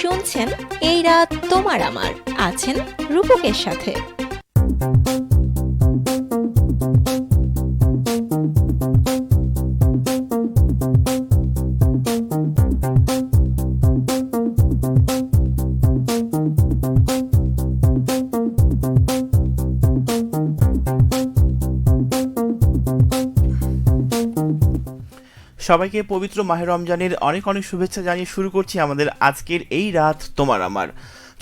শুনছেন এই রাত তোমার আমার, আছেন রূপকের সাথে। সবাইকে পবিত্র মাহে রমজানের অনেক অনেক শুভেচ্ছা জানিয়ে শুরু করছি আমাদের আজকের এই রাত তোমার আমার।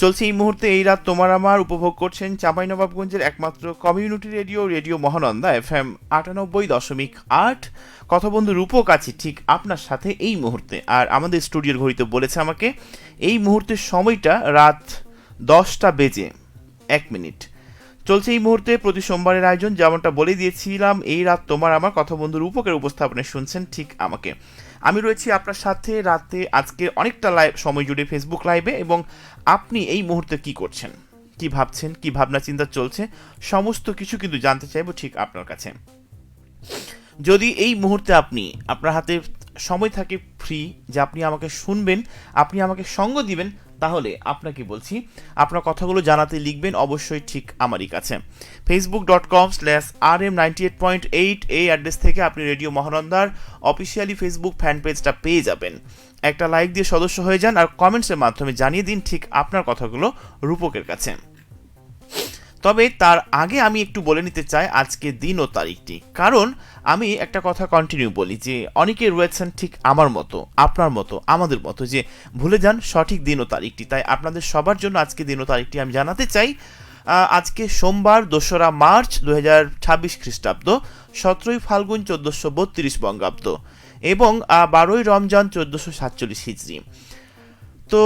চলছে এই মুহূর্তে এই রাত তোমার আমার উপভোগ করছেন চাঁপাইনবাবগঞ্জের একমাত্র কমিউনিটি রেডিও মহানন্দা FM 98.8। কথা বন্ধু রূপক আছি ঠিক আপনার সাথে এই মুহূর্তে। আর আমাদের স্টুডিওর ঘড়িতে বলেছে আমাকে এই মুহূর্তের সময়টা রাত 10:01। চলছে এই মুহূর্তে প্রতি সোমবারের আয়োজন, যেমনটা বলে দিয়েছিলাম এই রাত তোমার আমার। কথা বন্ধু রূপকের উপস্থাপনায় শুনছেন ঠিক আমাকে। আমি রয়েছি আপনার সাথে রাতে আজকে অনেকটা সময় জুড়ে ফেসবুক লাইভে, এবং আপনি এই মুহূর্তে কি করছেন, কি ভাবছেন, কি ভাবনা চিন্তা চলছে, সমস্ত কিছু কিন্তু জানতে চাইবো ঠিক আপনার কাছে। যদি এই মুহূর্তে আপনার হাতে সময় থাকে ফ্রি, যে আপনি আমাকে শুনবেন, আপনি আমাকে সঙ্গ দিবেন, তাহলে আপনাকে বলছি আপনার কথাগুলো জানাতে লিখবেন অবশ্যই ঠিক আমারই কাছে। facebook.com/rm98.8 এই অ্যাড্রেস থেকে আপনি রেডিও মহানন্দার অফিসিয়ালি ফেসবুক ফ্যান পেজটা পেয়ে যাবেন। একটা লাইক দিয়ে সদস্য হয়ে যান আর কমেন্টসের মাধ্যমে জানিয়ে দিন ঠিক আপনার কথাগুলো রূপকের কাছে। তবে তার আগে আমি একটু বলে নিতে চাই আজকে দিন ও তারিখটি, কারণ আমি একটা কথা কন্টিনিউ বলি যে অনেকে রয়েছেন ঠিক আমার মতো, আপনার মতো, আমাদের মতো, যে ভুলে যান সঠিক দিন ও তারিখটি। তাই আপনাদের সবার জন্য আজকে দিন ও তারিখটি আমি জানাতে চাই। আজকে সোমবার 2রা মার্চ 2026 খ্রিস্টাব্দ, 17ই ফাল্গুন 1432 বঙ্গাব্দ এবং 12ই রমজান 1447 হিজরি। তো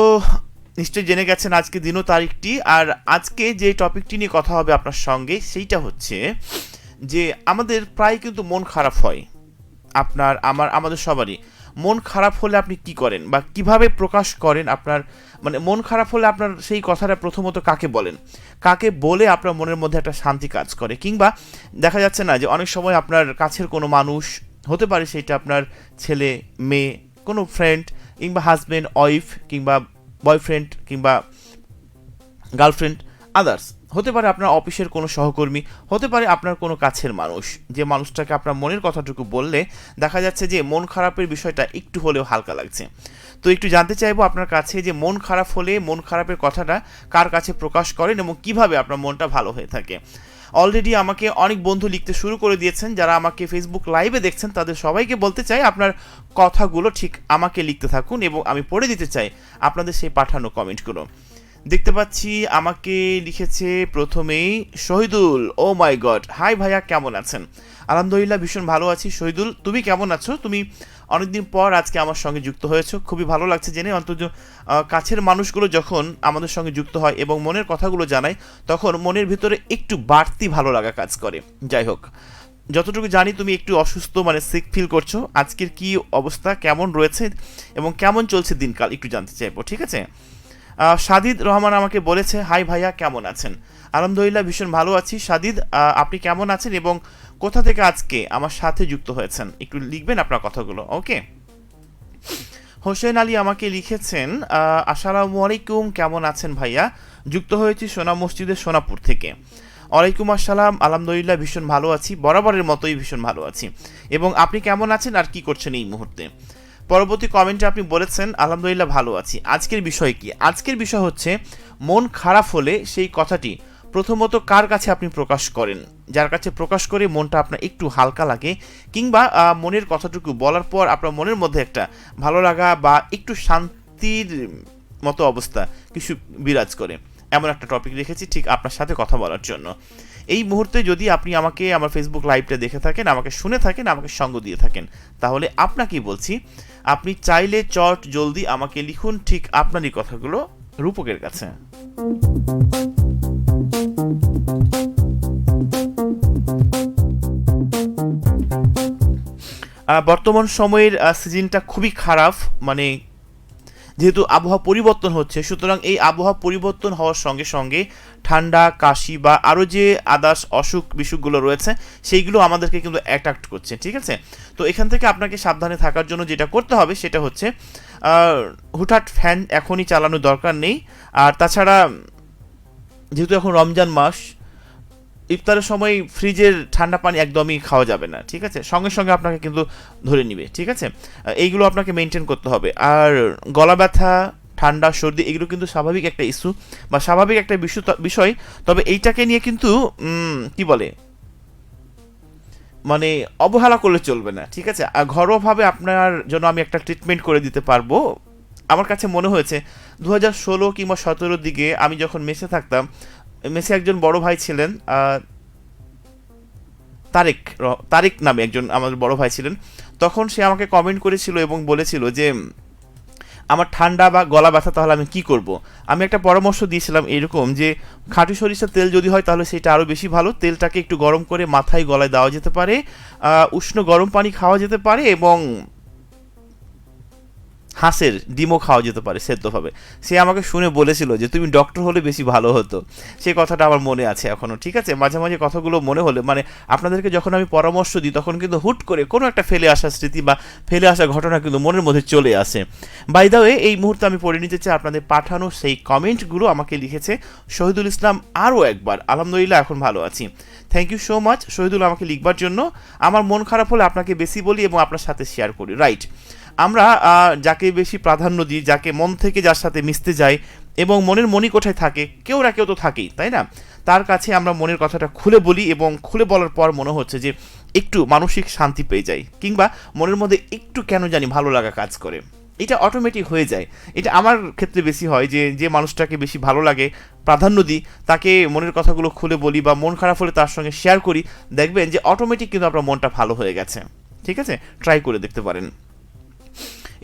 নিশ্চয়ই জেনে গেছেন আজকে দিন ও তারিখটি। আর আজকে যে টপিকটি নিয়ে কথা হবে আপনার সঙ্গে সেইটা হচ্ছে যে আমাদের প্রায় কিন্তু মন খারাপ হয়, আপনার আমাদের সবারই। মন খারাপ হলে আপনি কি করেন বা কিভাবে প্রকাশ করেন? আপনার মন খারাপ হলে আপনার সেই কথাটা প্রথমত কাকে বলেন, কাকে বলে আপনার মনের মধ্যে একটা শান্তি কাজ করে? কিংবা দেখা যাচ্ছে না যে অনেক সময় আপনার কাছের কোনো মানুষ হতে পারে, সেটা আপনার ছেলে, মেয়ে, কোনো ফ্রেন্ড, কিংবা হাজব্যান্ড, ওয়াইফ, কিংবা বয়ফ্রেন্ড, কিংবা গার্লফ্রেন্ড, আদার্স হতে পারে, আপনার অফিসের কোনো সহকর্মী, হতে পারে আপনার কোনো কাছের মানুষ, যে মানুষটাকে আপনার মনের কথাটুকু বললে দেখা যাচ্ছে যে মন খারাপের বিষয়টা একটু হলেও হালকা লাগছে। তো একটু জানতে চাইবো আপনার কাছে যে মন খারাপ হলে মন খারাপের কথাটা কার কাছে প্রকাশ করেন এবং কিভাবে আপনার মনটা ভালো হয়ে থাকে। অলরেডি আমাকে অনেক বন্ধু লিখতে শুরু করে দিয়েছেন, যারা আমাকে ফেসবুক লাইভে দেখছেন তাদের সবাইকে বলতে চাই আপনার কথাগুলো ঠিক আমাকে লিখতে থাকুন এবং আমি পড়ে দিতে চাই আপনাদের সেই পাঠানো কমেন্টগুলো। দেখতে পাচ্ছি আমাকে লিখেছে প্রথমেই শহীদুল। ও মাই গড, হাই ভাইয়া, কেমন আছেন? আলহামদুলিল্লাহ ভীষণ ভালো আছি। শহীদুল, তুমি কেমন আছো? তুমি অনেকদিন পর আজকে আমার সঙ্গে যুক্ত হয়েছো, খুবই ভালো লাগছে জেনে। অন্তত কাছের মানুষগুলো যখন আমাদের সঙ্গে যুক্ত হয় এবং মনের কথাগুলো জানায়, তখন মনের ভিতরে একটু বাড়তি ভালো লাগা কাজ করে। যাই হোক, যতটুকু জানি তুমি একটু অসুস্থ, সিক ফিল করছো। আজকের কি অবস্থা, কেমন রয়েছে এবং কেমন চলছে দিনকাল একটু জানতে চাইবো, ঠিক আছে? সাদিদ রহমান আমাকে বলেছে, হাই ভাইয়া, কেমন আছেন? আলহামদুলিল্লাহ ভীষণ ভালো আছি। সাদিদ, আপনি কেমন আছেন এবং কোথা থেকে আজকে আমার সাথে যুক্ত হয়েছেন একটু লিখবেন আপনার কথাগুলো, ওকে? হোসেন আলী আমাকে লিখেছেন, আসসালামু আলাইকুম, কেমন আছেন ভাইয়া? যুক্ত হয়েছি সোনা মসজিদের সোনাপুর থেকে। ওয়ালাইকুম আসসালাম, আলহামদুলিল্লাহ ভীষণ ভালো আছি, বরাবরের মতোই ভীষণ ভালো আছি। এবং আপনি কেমন আছেন আর কি করছেন এই মুহূর্তে? পরবর্তী কমেন্টে আপনি বলেছেন, আলহামদুলিল্লাহ ভালো আছি। আজকের বিষয় কি? আজকের বিষয় হচ্ছে মন খারাপ হলে সেই কথাটি প্রথমত কার কাছে আপনি প্রকাশ করেন, যার কাছে প্রকাশ করে মনটা আপনার একটু হালকা লাগে, কিংবা মনের কথাটুকু বলার পর আপনার মনের মধ্যে একটা ভালো লাগা বা একটু শান্তির মতো অবস্থা কিছু বিরাজ করে, এমন একটা টপিক রেখেছি ঠিক আপনার সাথে কথা বলার জন্য। এই মুহূর্তে যদি আপনি আমাকে আমার ফেসবুক লাইভটা দেখে থাকেন, আমাকে শুনে থাকেন, আমাকে সঙ্গ দিয়ে থাকেন, তাহলে আপনাকেই বলছি আপনি চাইলে চট জলদি আমাকে লিখুন ঠিক আপনারই কথাগুলো রূপকের কাছে। বর্তমান সময়ের সিজনটা খুবই খারাপ, যেহেতু আবহাওয়া পরিবর্তন হচ্ছে, সুতরাং এই আবহাওয়া পরিবর্তন হওয়ার সঙ্গে সঙ্গে ঠান্ডা, কাশি বা আরও যে আদার্স অসুখ বিসুখগুলো রয়েছে সেইগুলো আমাদেরকে কিন্তু অ্যাট্রাক্ট করছে, ঠিক আছে? তো এখান থেকে আপনাকে সাবধানে থাকার জন্য যেটা করতে হবে সেটা হচ্ছে হুটহাট ফ্যান এখনই চালানোর দরকার নেই। আর তাছাড়া যেহেতু এখন রমজান মাস, ইফতারের সময় ফ্রিজের ঠান্ডা পানি একদমই খাওয়া যাবে না, ঠিক আছে? সঙ্গে সঙ্গে আপনাকে কিন্তু ধরে নিবে, ঠিক আছে? এইগুলো আপনাকে মেনটেন করতে হবে। আর গলা ব্যথা, ঠান্ডা, সর্দি এগুলো কিন্তু স্বাভাবিক একটা ইস্যু বা স্বাভাবিক একটা বিষয়। তবে এইটাকে নিয়ে কিন্তু কি বলে, মানে অবহেলা করলে চলবে না, ঠিক আছে? আর ঘরোয়াভাবে আপনার জন্য আমি একটা ট্রিটমেন্ট করে দিতে পারবো। আমার কাছে মনে হয়েছে 2016 কিংবা 17 দিকে আমি যখন মেসে থাকতাম, মেসে একজন বড় ভাই ছিলেন, তারেক নামে একজন আমাদের বড় ভাই ছিলেন। তখন সে আমাকে কমেন্ট করেছিল এবং বলেছিল যে আমার ঠান্ডা বা গলা ব্যথা, তাহলে আমি কি করব? আমি একটা পরামর্শ দিয়েছিলাম এরকম যে খাঁটি সরিষার তেল যদি হয় তাহলে সেটা আরও বেশি ভালো। তেলটাকে একটু গরম করে মাথায় গলায় দেওয়া যেতে পারে, উষ্ণ গরম পানি খাওয়া যেতে পারে এবং হাঁসের ডিমও খাওয়া যেতে পারে সেদ্ধভাবে। সে আমাকে শুনে বলেছিল যে তুমি ডক্টর হলে বেশি ভালো হতো। সেই কথাটা আমার মনে আছে এখনও, ঠিক আছে? মাঝে মাঝে কথাগুলো মনে হলে, মানে আপনাদেরকে যখন আমি পরামর্শ দিই তখন কিন্তু হুট করে কোনো একটা ফেলে আসা স্মৃতি বা ফেলে আসা ঘটনা কিন্তু মনের মধ্যে চলে আসে। বাই দ্য ওয়ে, এই মুহূর্তে আমি পড়ে নিতে চাই আপনাদের পাঠানো সেই কমেন্টগুলো। আমাকে লিখেছে শহীদুল ইসলাম আরও একবার, আলহামদুলিল্লাহ এখন ভালো আছি। Thank you so much Shahidul আমাকে লিখবার জন্য। আমার মন খারাপ হলে আপনাকে বেশি বলি এবং আপনার সাথে শেয়ার করি, রাইট? আমরা যাকে বেশি প্রাধান্য দিই, যাকে মন থেকে যার সাথে মিশতে যাই এবং মনের মণিকোঠায় থাকে, কেউ না কেউ তো থাকেই, তাই না? তার কাছে আমরা মনের কথাটা খুলে বলি এবং খুলে বলার পর মনে হচ্ছে যে একটু মানসিক শান্তি পেয়ে যাই, কিংবা মনের মধ্যে একটু কেন জানি ভালো লাগা কাজ করে। এটা অটোমেটিক হয়ে যায়। এটা আমার ক্ষেত্রে বেশি হয় যে যে মানুষটাকে বেশি ভালো লাগে, প্রাধান্য দিই, তাকে মনের কথাগুলো খুলে বলি বা মন খারাপ হলে তার সঙ্গে শেয়ার করি, দেখবেন যে অটোমেটিক কিন্তু আপনার মনটা ভালো হয়ে গেছে, ঠিক আছে? ট্রাই করে দেখতে পারেন।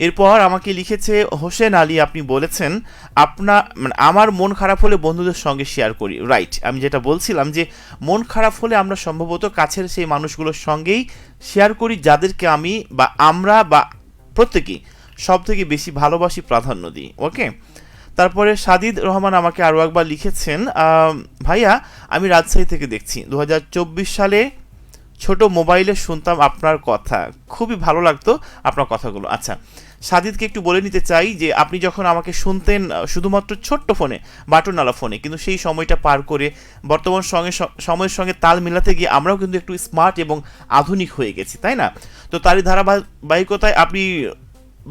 এরপর আমাকে লিখেছে হোসেন আলী, আপনি বলেছেন মানে আমার মন খারাপ হলে বন্ধুদের সঙ্গে শেয়ার করি, রাইট? আমি যেটা বলছিলাম যে মন খারাপ হলে আমরা সম্ভবত কাছের সেই মানুষগুলোর সঙ্গেই শেয়ার করি, যাদেরকে আমি বা আমরা বা প্রত্যেকেই সব থেকে বেশি ভালোবাসি, প্রাধান্য দিই। ওকে, তারপরে সাদিদ রহমান আমাকে আরও একবার লিখেছেন, ভাইয়া আমি রাজশাহী থেকে দেখছি, 2024 সালে ছোট মোবাইলে শুনতাম আপনার কথা, খুবই ভালো লাগতো আপনার কথাগুলো। আচ্ছা, সাদিদকে একটু বলে নিতে চাই যে আপনি যখন আমাকে শুনতেন শুধুমাত্র ছোট্ট ফোনে, বাটনওয়ালা ফোনে, কিন্তু সেই সময়টা পার করে বর্তমান সময়ের সঙ্গে তাল মিলাতে গিয়ে আমরাও কিন্তু একটু স্মার্ট এবং আধুনিক হয়ে গেছি, তাই না? তো তারই ধারাবাহিকতায় আপনি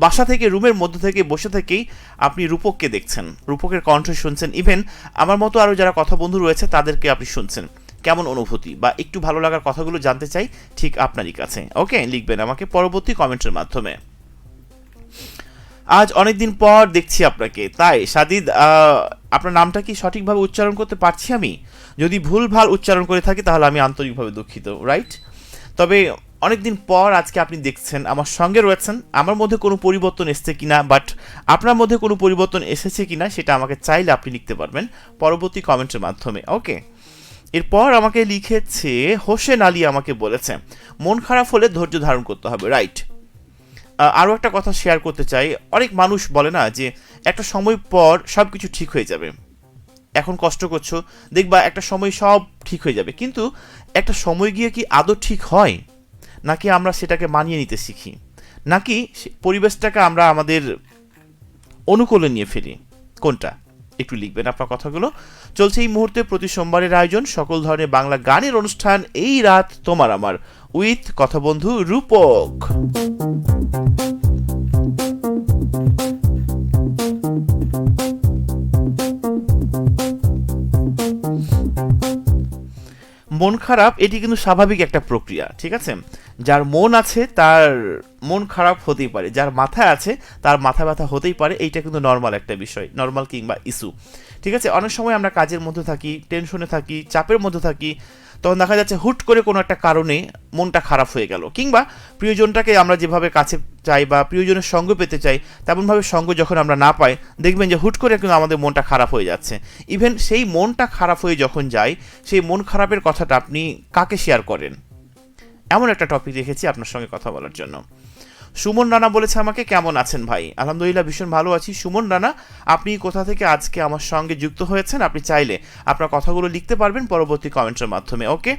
বাসা থেকে, রুমের মধ্যে থেকে বসে থেকেই আপনি রূপককে দেখছেন, রূপকের কণ্ঠ শুনছেন, ইভেন আমার মতো আরও যারা কথা বন্ধু রয়েছে তাদেরকে আপনি শুনছেন। কেমন অনুভূতি বা একটু ভালো লাগার কথাগুলো জানতে চাই ঠিক আপনারই কাছে। ওকে, লিখবেন আমাকে পরবর্তী কমেন্টের মাধ্যমে। আজ অনেকদিন পর দেখছি আপনাকে, তাই সাদিদ আপনার নামটা কি সঠিকভাবে উচ্চারণ করতে পারছি আমি? যদি ভুলভাল উচ্চারণ করে থাকি তাহলে আমি আন্তরিকভাবে দুঃখিত, রাইট? তবে অনেকদিন পর আজকে আপনি দেখছেন, আমার সঙ্গে রয়েছেন। আমার মধ্যে কোনো পরিবর্তন এসেছে কিনা, বাট আপনার মধ্যে কোনো পরিবর্তন এসেছে কিনা সেটা আমাকে চাইলে আপনি লিখতে পারবেন পরবর্তী কমেন্টের মাধ্যমে। ওকে, এরপর আমাকে লিখেছে হোসেন আলী, আমাকে বলেছে মন খারাপ হলে ধৈর্য ধারণ করতে হবে, রাইট? আরও একটা কথা শেয়ার করতে চাই। অনেক মানুষ বলে না যে একটা সময় পর সব কিছু ঠিক হয়ে যাবে, এখন কষ্ট করছো, দেখবা একটা সময় সব ঠিক হয়ে যাবে। কিন্তু একটা সময় গিয়ে কি আদৌ ঠিক হয়? নাকি আমরা সেটাকে মানিয়ে নিতে শিখি, নাকি পরিবেশটাকে আমরা আমাদের অনুকূলে নিয়ে ফেলি? কোনটা? একটু লিখবেন আপনার কথাগুলো। চলছে এই মুহূর্তে প্রতি সোমবারের আয়োজন সকল ধরনের বাংলা গানের অনুষ্ঠান এই রাত তোমার আমার, উইথ কথা বন্ধু রূপক। মন খারাপ এটি কিন্তু স্বাভাবিক একটা প্রক্রিয়া, ঠিক আছে? যার মন আছে তার মন খারাপ হতেই পারে, যার মাথায় আছে তার মাথা ব্যথা হতেই পারে। এইটা কিন্তু নর্মাল একটা বিষয়, নর্মাল কিংবা ইস্যু, ঠিক আছে? অনেক সময় আমরা কাজের মধ্যে থাকি, টেনশনে থাকি, চাপের মধ্যে থাকি, তখন দেখা যাচ্ছে হুট করে কোনো একটা কারণে মনটা খারাপ হয়ে গেল, কিংবা প্রিয়জনটাকে আমরা যেভাবে কাছে চাই বা প্রিয়জনের সঙ্গ পেতে চাই তেমনভাবে সঙ্গ যখন আমরা না পাই, দেখবেন যে হুট করে কিন্তু আমাদের মনটা খারাপ হয়ে যাচ্ছে। ইভেন সেই মনটা খারাপ হয়ে যখন যায়, সেই মন খারাপের কথাটা আপনি কাকে শেয়ার করেন? এমন একটা টপিক রেখেছি আপনার সঙ্গে কথা বলার জন্য। সুমন রানা বলেছে আমাকে কেমন আছেন ভাই? আলহামদুলিল্লাহ ভীষণ ভালো আছি। সুমন রানা, আপনি কোথা থেকে আজকে আমার সঙ্গে যুক্ত হয়েছেন? আপনি চাইলে আপনার কথাগুলো লিখতে পারবেন পরবর্তী কমেন্টের মাধ্যমে। ওকে।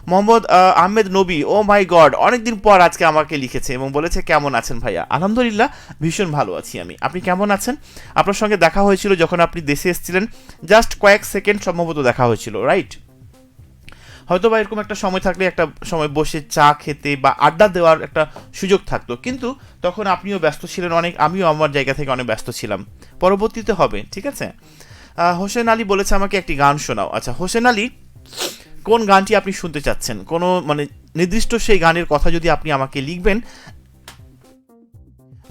মোহাম্মদ আহমেদ নবী, ও মাই গড, অনেকদিন পর আজকে আমাকে লিখেছে এবং বলেছে কেমন আছেন ভাইয়া? আলহামদুলিল্লাহ ভীষণ ভালো আছি আমি। আপনি কেমন আছেন? আপনার সঙ্গে দেখা হয়েছিল যখন আপনি দেশে এসেছিলেন, জাস্ট কয়েক সেকেন্ড সম্ভবত দেখা হয়েছিল, রাইট? হয়তো বা এরকম একটা সময় থাকলে একটা সময় বসে চা খেতে বা আড্ডা দেওয়ার একটা সুযোগ থাকতো, কিন্তু তখন আপনিও ব্যস্ত ছিলেন অনেক, আমিও আমার জায়গা থেকে অনেক ব্যস্ত ছিলাম। পরবর্তীতে হবে, ঠিক আছে? হোসেন আলী বলেছে আমাকে একটি গান শোনাও। আচ্ছা হোসেন আলী, কোন গানটি আপনি শুনতে চাচ্ছেন? কোনো মানে নির্দিষ্ট সেই গানের কথা যদি আপনি আমাকে লিখবেন,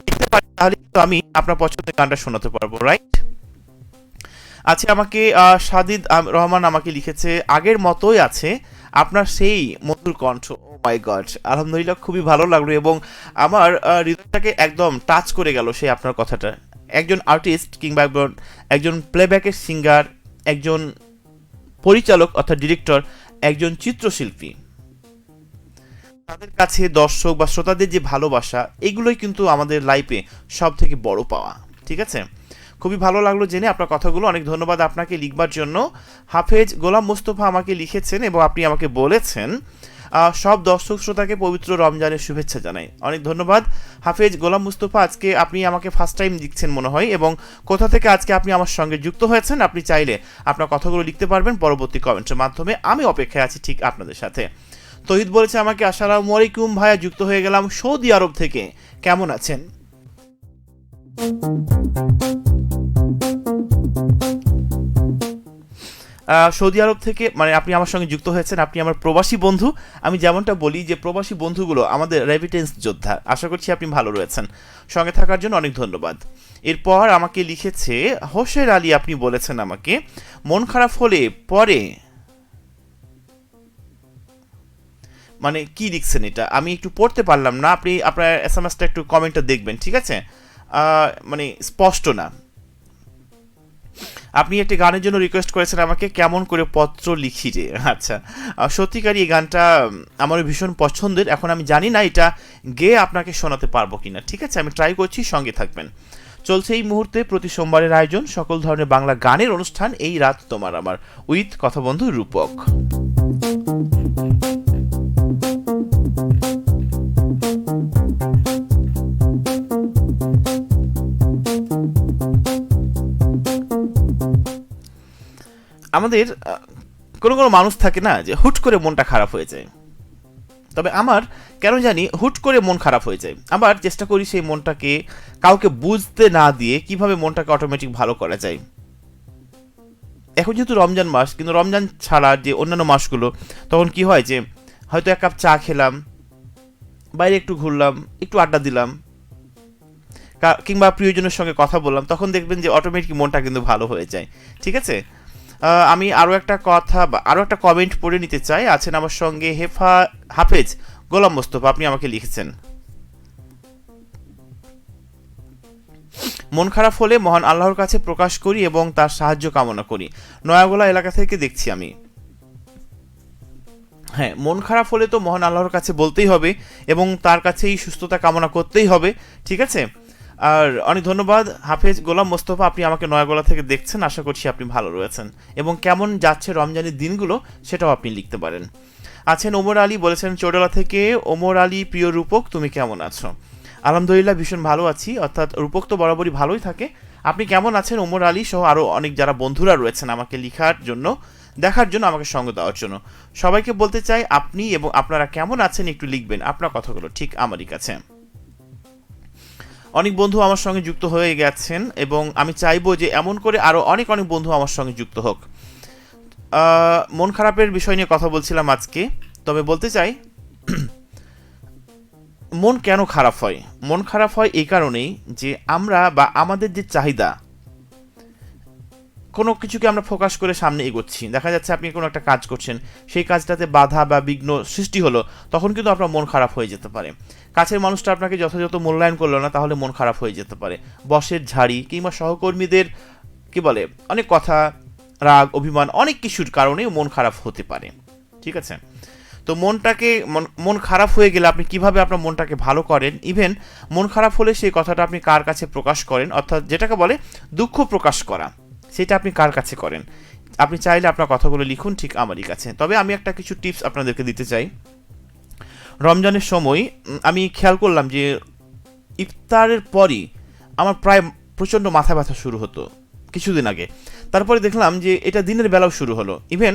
লিখতে পারেন, তাহলে কিন্তু আমি আপনার পছন্দের গানটা শোনাতে পারবো, রাইট? আচ্ছা, আমাকে সাদিদ রহমান আমাকে লিখেছে আগের মতোই আছে আপনার সেই মধুর কণ্ঠ। ও মাই গড, আলহামদুলিল্লাহ খুবই ভালো লাগলো এবং আমার হৃদয়টাকে একদম টাচ করে গেল সেই আপনার কথাটা। একজন আর্টিস্ট কিংবা একজন প্লেব্যাকের সিঙ্গার, একজন পরিচালক অর্থাৎ ডিরেক্টর, একজন চিত্রশিল্পী, তাদের কাছে দর্শক বা শ্রোতাদের যে ভালোবাসা, এগুলোই কিন্তু আমাদের লাইফে সব থেকে বড় পাওয়া। ঠিক আছে, খুবই ভালো লাগলো জেনে আপনার কথাগুলো। অনেক ধন্যবাদ আপনাকে লিখবার জন্য। হাফেজ গোলাম মোস্তফা আমাকে লিখেছেন এবং আপনি আমাকে বলেছেন সব দর্শক শ্রোতাকে পবিত্র রমজানের শুভেচ্ছা জানাই। অনেক ধন্যবাদ হাফেজ গোলাম মুস্তফা। আজকে আপনি আমাকে ফার্স্ট টাইম লিখছেন মনে হয়, এবং কোথা থেকে আজকে আপনি আমার সঙ্গে যুক্ত হয়েছেন আপনি চাইলে আপনার কথাগুলো লিখতে পারবেন পরবর্তী কমেন্টের মাধ্যমে। আমি অপেক্ষায় আছি ঠিক আপনাদের সাথে। তহিদ বলেছে আমাকে আসসালামু আলাইকুম ভাইয়া, যুক্ত হয়ে গেলাম সৌদি আরব থেকে, কেমন আছেন? সৌদি আরব থেকে মানে আপনি আমার সঙ্গে যুক্ত হয়েছেন, আপনি আমার প্রবাসী বন্ধু। আমি যেমনটা বলি যে প্রবাসী বন্ধুগুলো আমাদের রেভিটেন্স যোদ্ধা। আশা করছি আপনি ভালো রয়েছেন। সঙ্গে থাকার জন্য অনেক ধন্যবাদ। এরপর আমাকে লিখেছে হোসেন আলী, আপনি বলেছেন আমাকে মন খারাপ হলে পরে, মানে কি লিখছেন এটা আমি একটু পড়তে পারলাম না, আপনি আপনার এসএমএসটা একটু কমেন্টটা দেখবেন, ঠিক আছে? মানে স্পষ্ট না। আপনি একটি গানের জন্য রিকোয়েস্ট করেছেন আমাকে, কেমন করে পত্র লিখি রে। আচ্ছা, সত্যিকারই এই গানটা আমার ভীষণ পছন্দের। এখন আমি জানি না এটা গেয়ে আপনাকে শোনাতে পারবো কিনা, ঠিক আছে? আমি ট্রাই করছি, সঙ্গে থাকবেন। চলছে এই মুহূর্তে প্রতি সোমবারের আয়োজন সকল ধরনের বাংলা গানের অনুষ্ঠান এই রাত তোমার আমার, উইথ কথা বন্ধু রূপক। আমাদের কোনো কোনো মানুষ থাকে না যে হুট করে মনটা খারাপ হয়ে যায়, তবে আমার কেন জানি হুট করে মন খারাপ হয়ে যায়। আবার চেষ্টা করি সেই মনটাকে কাউকে বুঝতে না দিয়ে কিভাবে মনটাকে অটোমেটিক ভালো করা যায়। এখন যেহেতু রমজান মাস, কিন্তু রমজান ছাড়া যে অন্যান্য মাসগুলো, তখন কি হয় যে হয়তো এক কাপ চা খেলাম, বাইরে একটু ঘুরলাম, একটু আড্ডা দিলাম, কিংবা প্রিয়জনের সঙ্গে কথা বললাম, তখন দেখবেন যে অটোমেটিক মনটা কিন্তু ভালো হয়ে যায়। ঠিক আছে, আমি আরও একটা কথা বা আরও একটা কমেন্ট পড়ে নিতে চাই। আছেন আমার সঙ্গে হাফেজ গোলাম মোস্তফা, আপনি আমাকে লিখেছেন মন খারাপ হলে মহান আল্লাহর কাছে প্রকাশ করি এবং তার সাহায্য কামনা করি। নয়াগোলা এলাকা থেকে দেখছি আমি। হ্যাঁ, মন খারাপ হলে তো মহান আল্লাহর কাছে বলতেই হবে এবং তার কাছেই সুস্থতা কামনা করতেই হবে, ঠিক আছে? আর অনেক ধন্যবাদ হাফেজ গোলাম মোস্তফা, আপনি আমাকে নয়াগোলা থেকে দেখছেন। আশা করছি আপনি ভালো রয়েছেন এবং কেমন যাচ্ছে রমজানের দিনগুলো সেটাও আপনি লিখতে পারেন। আছেন ওমর আলী, বলেছেন চৌডালা থেকে। ওমর আলী, প্রিয় রূপক, তুমি কেমন আছো? আলহামদুলিল্লাহ ভীষণ ভালো আছি, অর্থাৎ রূপক তো বরাবরই ভালোই থাকে। আপনি কেমন আছেন ওমর আলী সহ আরও অনেক যারা বন্ধুরা রয়েছেন আমাকে লিখার জন্য, দেখার জন্য, আমাকে সঙ্গ দেওয়ার জন্য, সবাইকে বলতে চাই আপনি এবং আপনারা কেমন আছেন একটু লিখবেন আপনার কথাগুলো ঠিক আমারই কাছে। অনেক বন্ধু আমার সঙ্গে যুক্ত হয়ে গেছেন এবং আমি চাইবো যে এমন করে আরও অনেক অনেক বন্ধু আমার সঙ্গে যুক্ত হোক। মন খারাপের বিষয় নিয়ে কথা বলছিলাম আজকে, তবে বলতে চাই মন কেন খারাপ হয়? মন খারাপ হয় এই কারণেই যে আমরা বা আমাদের যে চাহিদা, কোনো কিছুকে আমরা ফোকাস করে সামনে এগোচ্ছি, দেখা যাচ্ছে আপনি কোনো একটা কাজ করছেন, সেই কাজটাতে বাধা বা বিঘ্ন সৃষ্টি হলো, তখন কিন্তু আপনার মন খারাপ হয়ে যেতে পারে। কাছের মানুষটা আপনাকে যথাযথ মূল্যায়ন করলো না, তাহলে মন খারাপ হয়ে যেতে পারে। বসের ঝাড়ি কিংবা সহকর্মীদের কি বলে অনেক কথা, রাগ, অভিমান, অনেক কিছুর কারণেও মন খারাপ হতে পারে, ঠিক আছে? তো মন খারাপ হয়ে গেলে আপনি কিভাবে আপনার মনটাকে ভালো করেন, ইভেন মন খারাপ হলে সেই কথাটা আপনি কার কাছে প্রকাশ করেন, অর্থাৎ যেটাকে বলে দুঃখ প্রকাশ করা, সেটা আপনি কার কাছে করেন। আপনি চাইলে আপনার কথাগুলো লিখুন ঠিক আমারই কাছে। তবে আমি একটা কিছু টিপস আপনাদেরকে দিতে চাই। রমজানের সময় আমি খেয়াল করলাম যে ইফতারের পরই আমার প্রায় প্রচণ্ড মাথা ব্যথা শুরু হতো কিছুদিন আগে। তারপরে দেখলাম যে এটা দিনের বেলাও শুরু হলো, ইভেন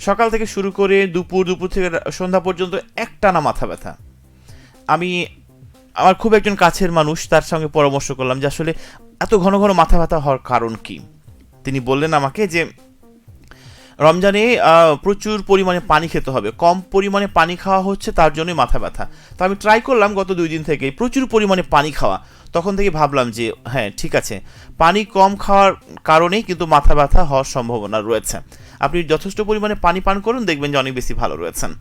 সকাল থেকে শুরু করে দুপুর থেকে সন্ধ্যা পর্যন্ত একটানা মাথা ব্যথা। আমি আমার খুব একজন কাছের মানুষ, তার সঙ্গে পরামর্শ করলাম যে আসলে এত ঘন ঘন মাথা ব্যথা হওয়ার কারণ কি। তিনি বললেন আমাকে যে রমজানে প্রচুর পরিমাণে পানি খেতে হবে, কম পরিমাণে পানি খাওয়া হচ্ছে তার জন্যই মাথা ব্যথা। তো আমি ট্রাই করলাম গত 2 দিন থেকে প্রচুর পরিমাণে পানি খাওয়া। তখন থেকে ভাবলাম যে হ্যাঁ ঠিক আছে, পানি কম খাওয়ার কারণেই কিন্তু মাথা ব্যথা হওয়ার সম্ভাবনা রয়েছে। আপনি যথেষ্ট পরিমাণে পানি পান করুন, দেখবেন যে অনেক বেশি ভালো রয়েছেন।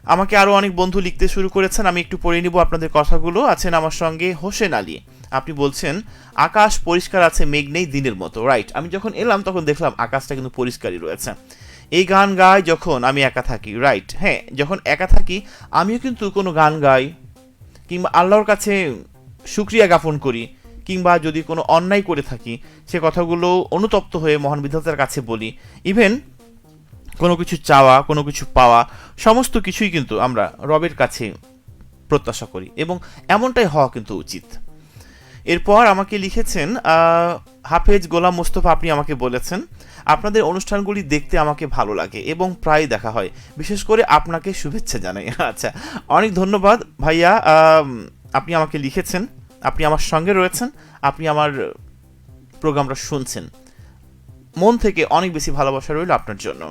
আমাকে আরও অনেক বন্ধু লিখতে শুরু করেছেন, আমি একটু পড়ে নিব আপনাদের কথাগুলো। আছেন আমার সঙ্গে হোসেন আলী, আপনি বলছেন আকাশ পরিষ্কার আছে, মেঘ নেই দিনের মতো। রাইট, আমি যখন এলাম তখন দেখলাম আকাশটা কিন্তু পরিষ্কারই রয়েছে। এই গান গাই যখন আমি একা থাকি। রাইট, হ্যাঁ, যখন একা থাকি আমিও কিন্তু কোনো গান গাই, কিংবা আল্লাহর কাছে শুকরিয়া জ্ঞাপন করি, কিংবা যদি কোনো অন্যায় করে থাকি সে কথাগুলো অনুতপ্ত হয়ে মহান বিধাতার কাছে বলি। ইভেন কোনো কিছু চাওয়া, কোনো কিছু পাওয়া, সমস্ত কিছুই কিন্তু আমরা রবের কাছে প্রত্যাশা করি, এবং এমনটাই হওয়া কিন্তু উচিত। এরপর আমাকে লিখেছেন হাফেজ গোলাম মোস্তফা, আপনি আমাকে বলেছেন আপনাদের অনুষ্ঠানগুলি দেখতে আমাকে ভালো লাগে এবং প্রায় দেখা হয়, বিশেষ করে আপনাকে শুভেচ্ছা জানাই। আচ্ছা, অনেক ধন্যবাদ ভাইয়া, আপনি আমাকে লিখেছেন, আপনি আমার সঙ্গে রয়েছেন, আপনি আমার প্রোগ্রামটা শুনছেন, মন থেকে অনেক বেশি ভালোবাসা রইল আপনার জন্য।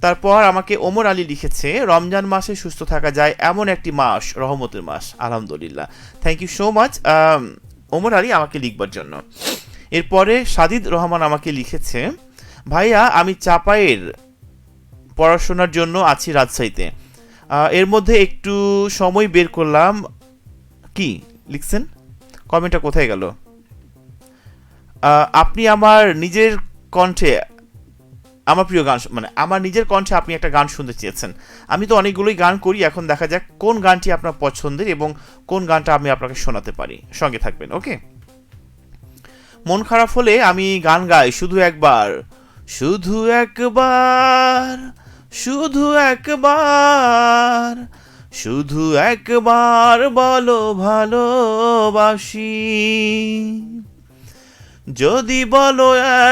তারপর আমাকে ওমর আলী লিখেছে রমজান মাসে সুস্থ থাকা যায় এমন একটি মাস, রহমতের মাস, আলহামদুলিল্লাহ। Thank you so much Omar Ali আমাকে লিখবার জন্য। এরপরে সাদিদ রহমান আমাকে লিখেছে ভাইয়া আমি চাপাইয়ের পড়াশোনার জন্য আছি রাজশাহীতে, এর মধ্যে একটু সময় বের করলাম। কি লিখছেন, কমেন্টটা কোথায় গেল? আপনি আমার নিজের কণ্ঠে আমার প্রিয় গান, মানে আমার নিজের কণ্ঠে আপনি একটা গান শুনতে চেয়েছেন। আমি তো অনেকগুলোই গান করি, এখন দেখা যাক কোন গানটি আপনার পছন্দের এবং কোন গানটা আমি আপনাকে শোনাতে পারি। সঙ্গে থাকবেন, ওকে? মন খারাপ হলে আমি গান গাই শুধু একবার, শুধু একবার, শুধু একবার, শুধু একবার বলো ভালোবাসি, যদি বলো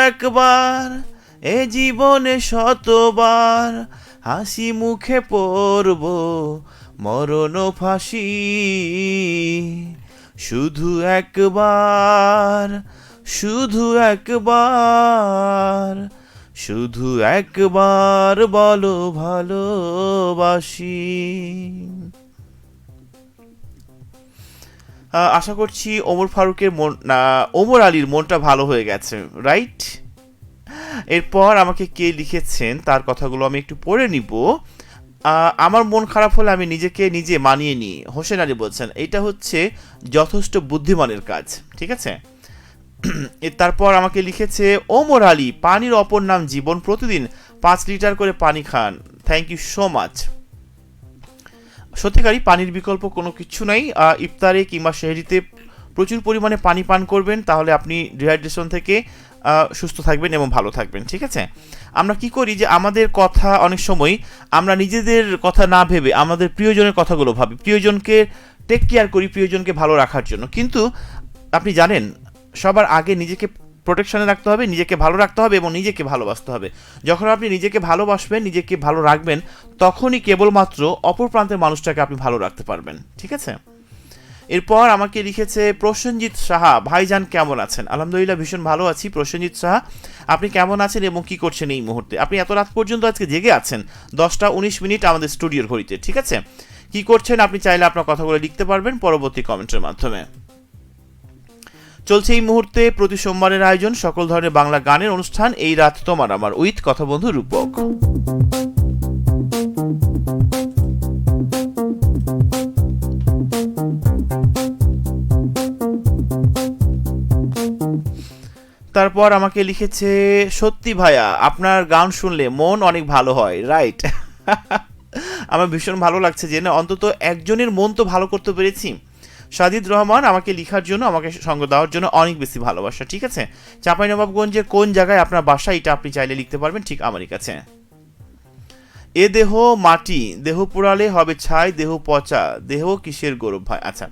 একবার এ জীবনে শতবার, হাসি মুখে পড়ব মরণ ফাঁসি, শুধু একবার, শুধু একবার, শুধু একবার বলো ভালোবাসি। আশা করছি ওমর ফারুকের ওমর আলীর মনটা ভালো হয়ে গেছে, রাইট? এরপর আমাকে কে লিখেছেন তার কথাগুলো আমি একটু পড়ে নিব। আমার মন খারাপ হলে আমি নিজেকে নিজে মানিয়ে নিই, হোসেন আলী বলছেন এটা হচ্ছে যথেষ্ট বুদ্ধিমানের কাজ, ঠিক আছে? তারপর আমাকে লিখেছে ওমর আলী পানির অপর নাম জীবন, প্রতিদিন 5 লিটার করে পানি খান। Thank you so much. সত্যিকারই পানির বিকল্প কোনো কিছু নাই। ইফতারে কিংবা সেহরিতে প্রচুর পরিমাণে পানি পান করবেন, তাহলে আপনি ডিহাইড্রেশন থেকে সুস্থ থাকবেন এবং ভালো থাকবেন, ঠিক আছে? আমরা কি করি যে আমাদের কথা অনেক সময় আমরা নিজেদের কথা না ভেবে আমাদের প্রিয়জনের কথাগুলো ভাবি, প্রিয়জনকে টেক কেয়ার করি প্রিয়জনকে ভালো রাখার জন্য। কিন্তু আপনি জানেন সবার আগে নিজেকে প্রোটেকশনে রাখতে হবে, নিজেকে ভালো রাখতে হবে এবং নিজেকে ভালোবাসতে হবে। যখন আপনি নিজেকে ভালোবাসবেন, নিজেকে ভালো রাখবেন, তখনই কেবলমাত্র অপর প্রান্তের মানুষটাকে আপনি ভালো রাখতে পারবেন, ঠিক আছে? এরপর আমাকে লিখেছে প্রসেনজিৎ সাহা, ভাইজান কেমন আছেন? আলহামদুলিল্লাহ ভীষণ ভালো আছি প্রসেনজিৎ সাহা, আপনি কেমন আছেন এবং কি করছেন এই মুহূর্তে? আপনি এত রাত পর্যন্ত আজকে জেগে আছেন, 10:19 আমাদের স্টুডিওর ঘড়িতে, ঠিক আছে? কি করছেন আপনি চাইলে আপনার কথাগুলো লিখতে পারবেন পরবর্তী কমেন্টের মাধ্যমে। চলছে এই মুহূর্তে প্রতি সোমবারের আয়োজন সকল ধরনের বাংলা গানের অনুষ্ঠান এই রাত তোমার আমার উইথ কথা বন্ধু রূপক। তারপর আমাকে লিখেছে সত্যি ভাইয়া আপনার গান শুনলে মন অনেক ভালো হয়, রাইট? আমার ভীষণ ভালো লাগছে যে না অন্তত একজনের মন তো ভালো করতে পেরেছি। সাজিদ রহমান আমাকে লেখার জন্য, আমাকে সঙ্গ দেওয়ার জন্য অনেক বেশি ভালোবাসা। ঠিক আছে, চাঁপাইনবাবগঞ্জে কোন জায়গায় আপনার বাসা এটা আপনি চাইলে লিখতে পারবেন ঠিক আমারই কাছে। এ দেহ মাটি, দেহ পুড়ালে হবে ছাই, দেহ পচা, দেহ কিসের গৌরব ভাই। আচ্ছা,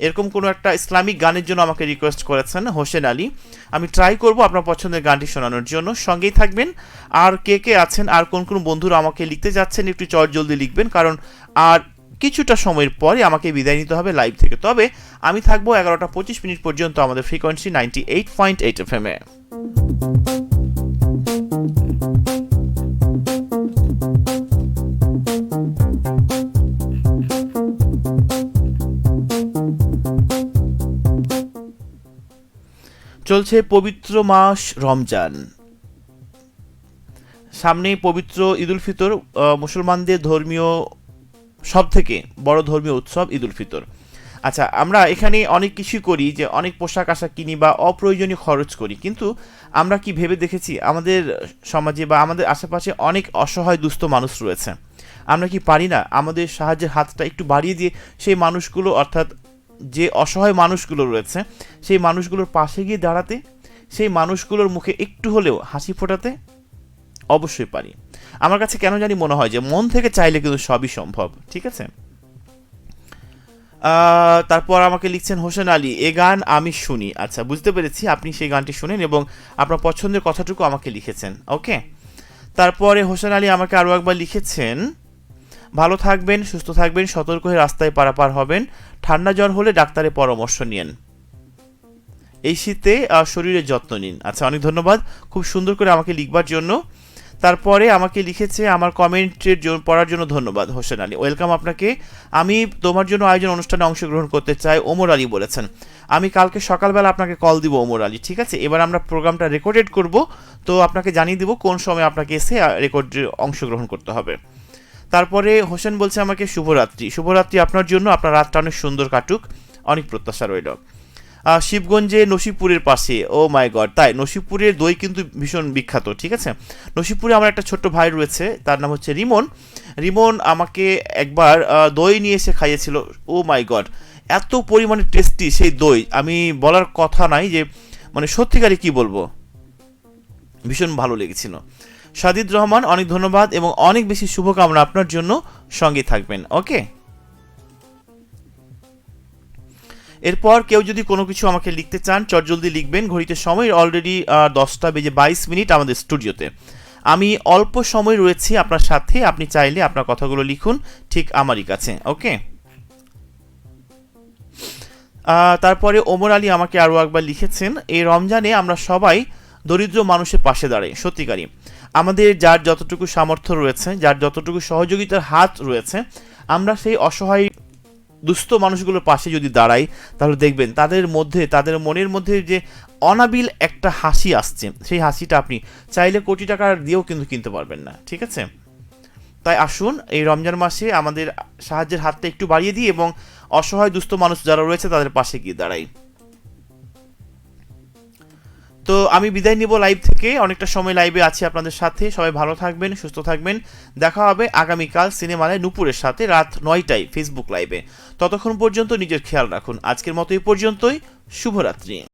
এরকম কোনো একটা ইসলামিক গানের জন্য আমাকে রিকোয়েস্ট করেছেন হোসেন আলী। আমি ট্রাই করব আপনার পছন্দের গানটি শোনানোর জন্য, সঙ্গেই থাকবেন। আর কে কে আছেন, আর কোন কোন বন্ধুরা আমাকে লিখতে যাচ্ছেন একটু চট জলদি লিখবেন, কারণ আর কিছুটা সময়ের পরে আমাকে বিদায় নিতে হবে লাইভ থেকে। তবে আমি থাকবো 11টা 25 পর্যন্ত আমাদের ফ্রিকোয়েন্সি 98.8 FM এ। চলছে পবিত্র মাস রমজান, সামনে পবিত্র ঈদ উল ফিতর, মুসলমানদের ধর্মীয় সব থেকে বড় ধর্মীয় উৎসব ঈদ উল ফিতর। আচ্ছা, আমরা এখানে অনেক কিছুই করি, যে অনেক পোশাক আশাক কিনি বা অপ্রয়োজনীয় খরচ করি, কিন্তু আমরা কি ভেবে দেখেছি আমাদের সমাজে বা আমাদের আশেপাশে অনেক অসহায় দুস্থ মানুষ রয়েছে। আমরা কি পারি না আমাদের সাহায্যের হাতটা একটু বাড়িয়ে দিয়ে সেই মানুষগুলো, অর্থাৎ যে অসহায় মানুষগুলো রয়েছে সেই মানুষগুলোর পাশে গিয়ে দাঁড়াতে, সেই মানুষগুলোর মুখে একটু হলেও হাসি ফোটাতে? অবশ্যই পারি। আমার কাছে কেন জানি মনে হয় যে মন থেকে চাইলে কিন্তু সবই সম্ভব। ঠিক আছে, তারপর আমাকে লিখছেন হোসেন আলী, এ গান আমি শুনি। আচ্ছা, বুঝতে পেরেছি আপনি সেই গানটি শুনেন এবং আপনার পছন্দের কথাটুকু আমাকে লিখেছেন। ওকে, তারপরে হোসেন আলী আমাকে আরও একবার লিখেছেন, ভালো থাকবেন, সুস্থ থাকবেন, সতর্ক হয়ে রাস্তায় পারাপার হবেন, ঠান্ডা জ্বর হলে ডাক্তারের পরামর্শ নিন, এই শীতে শরীরের যত্ন নিন। আচ্ছা, অনেক ধন্যবাদ খুব সুন্দর করে আমাকে লিখবার জন্য। তারপরে আমাকে লিখেছে, আমার কমেন্টের পড়ার জন্য ধন্যবাদ হোসেন আলী, ওয়েলকাম আপনাকে। আমি তোমার জন্য আয়োজন অনুষ্ঠানে অংশগ্রহণ করতে চাই, ওমর আলী বলেছেন। আমি কালকে সকালবেলা আপনাকে কল দিব ওমর আলী। ঠিক আছে, এবার আমরা প্রোগ্রামটা রেকর্ডেড করব, তো আপনাকে জানিয়ে দিব কোন সময় আপনাকে এসে রেকর্ডে অংশগ্রহণ করতে হবে। তারপরে হোসেন বলছে আমাকে শুভরাত্রি। শুভরাত্রি আপনার জন্য, আপনার রাতটা অনেক সুন্দর কাটুক, অনেক প্রত্যাশা রইল। শিবগঞ্জে নসিবপুরের পাশে, ও মাই গড, তাই নসিবপুরের দই কিন্তু ভীষণ বিখ্যাত। ঠিক আছে, নসিবপুরে আমার একটা ছোট্ট ভাই রয়েছে, তার নাম হচ্ছে রিমন। রিমন আমাকে একবার দই নিয়ে এসে খাইয়েছিল, ও মাই গড, এত পরিমাণে টেস্টি সেই দই, আমি বলার কথা নাই, যে মানে সত্যিকারই কি বলবো, ভীষণ ভালো লেগেছিল। সাজিদ রহমান অনেক ধন্যবাদ এবং অনেক বেশি শুভকামনা আপনার জন্য, সঙ্গে থাকবেন। ওকে, এরপর কেউ যদি কোনো কিছু আমাকে লিখতে চান চটজলদি লিখবেন। ঘড়িতে সময় অলরেডি 10:22 আমাদের স্টুডিওতে। আমি অল্প সময় রয়েছি আপনার সাথে, আপনি চাইলে আপনার কথাগুলো লিখুন ঠিক আমারই কাছে। ওকে, তারপরে ওমর আলী আমাকে আরও একবার লিখেছেন, এই রমজানে আমরা সবাই দরিদ্র মানুষের পাশে দাঁড়াই। সত্যিকারই আমাদের যার যতটুকু সামর্থ্য রয়েছে, যার যতটুকু সহযোগিতার হাত রয়েছে, আমরা সেই অসহায় দুস্থ মানুষগুলোর পাশে যদি দাঁড়াই, তাহলে দেখবেন তাদের মধ্যে, তাদের মনের মধ্যে যে অনাবিল একটা হাসি আসছে, সেই হাসিটা আপনি চাইলে কোটি টাকা দিয়েও কিন্তু কিনতে পারবেন না। ঠিক আছে, তাই আসুন এই রমজান মাসে আমাদের সাহায্যের হাতটা একটু বাড়িয়ে দিই এবং অসহায় দুস্থ মানুষ যারা রয়েছে তাদের পাশে গিয়ে দাঁড়াই। তো আমি বিদায় নিব লাইভ থেকে, অনেকটা সময় লাইভে আছি আপনাদের সাথে। সবাই ভালো থাকবেন, সুস্থ থাকবেন। দেখা হবে আগামীকাল সিনেমালায় নূপুরের সাথে রাত 9টায় ফেসবুক লাইভে। ততক্ষণ পর্যন্ত নিজের খেয়াল রাখুন। আজকের মতো এই পর্যন্তই, শুভরাত্রি।